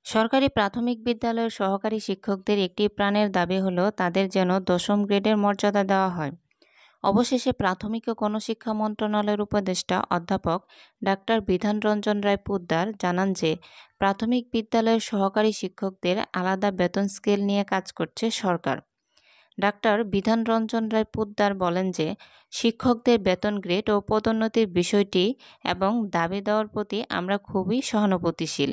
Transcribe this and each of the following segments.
সরকারি প্রাথমিক বিদ্যালয়ের সহকারী শিক্ষকদের একটি প্রাণের দাবি হলো তাদের যেন দশম গ্রেডের মর্যাদা দেওয়া হয়। অবশেষে প্রাথমিক ও গণশিক্ষা মন্ত্রণালয়ের উপদেষ্টা অধ্যাপক ডাক্তার বিধান রঞ্জন রায় পোদ্দার জানান যে প্রাথমিক বিদ্যালয়ের সহকারী শিক্ষকদের আলাদা বেতন স্কেল নিয়ে কাজ করছে সরকার। ডাক্তার বিধান রঞ্জন রায় পোদ্দার বলেন যে শিক্ষকদের বেতন গ্রেড ও পদোন্নতির বিষয়টি এবং দাবি দেওয়ার প্রতি আমরা খুবই সহানুভূতিশীল।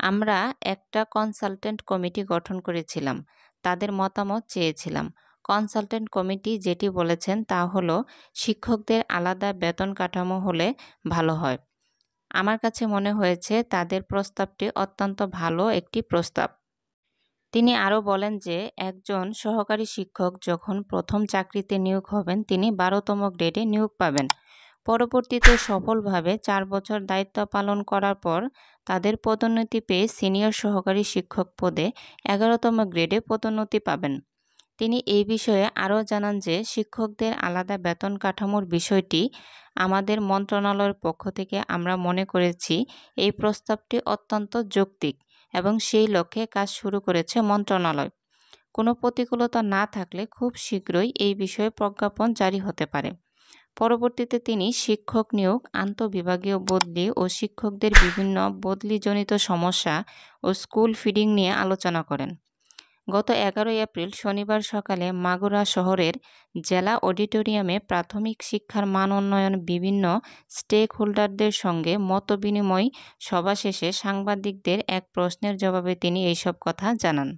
আমরা একটা কনসালটেন্ট কমিটি গঠন করেছিলাম, তাদের মতামত চেয়েছিলাম। কনসালটেন্ট কমিটি যেটি বলেছেন তা হলো শিক্ষকদের আলাদা বেতন কাঠামো হলে ভালো হয়। আমার কাছে মনে হয়েছে তাদের প্রস্তাবটি অত্যন্ত ভালো একটি প্রস্তাব। তিনি আরও বলেন যে একজন সহকারী শিক্ষক যখন প্রথম চাকরিতে নিয়োগ হবেন তিনি 12তম গ্রেডে নিয়োগ পাবেন। পরবর্তীতে সফলভাবে 4 বছর দায়িত্ব পালন করার পর তাদের পদোন্নতি পেয়ে সিনিয়র সহকারী শিক্ষক পদে 11তম গ্রেডে পদোন্নতি পাবেন। তিনি এই বিষয়ে আরও জানান যে শিক্ষকদের আলাদা বেতন কাঠামোর বিষয়টি আমাদের মন্ত্রণালয়ের পক্ষ থেকে আমরা মনে করেছি এই প্রস্তাবটি অত্যন্ত যৌক্তিক এবং সেই লক্ষ্যে কাজ শুরু করেছে মন্ত্রণালয়। কোনো প্রতিকূলতা না থাকলে খুব শীঘ্রই এই বিষয়ে প্রজ্ঞাপন জারি হতে পারে। পরবর্তীতে তিনি শিক্ষক নিয়োগ, আন্তঃবিভাগীয় বদলি ও শিক্ষকদের বিভিন্ন বদলিজনিত সমস্যা ও স্কুল ফিডিং নিয়ে আলোচনা করেন। গত 11 এপ্রিল শনিবার সকালে মাগুরা শহরের জেলা অডিটোরিয়ামে প্রাথমিক শিক্ষার মান উন্নয়ন বিভিন্ন স্টেক হোল্ডারদের সঙ্গে মতবিনিময় সভা শেষে সাংবাদিকদের এক প্রশ্নের জবাবে তিনি এইসব কথা জানান।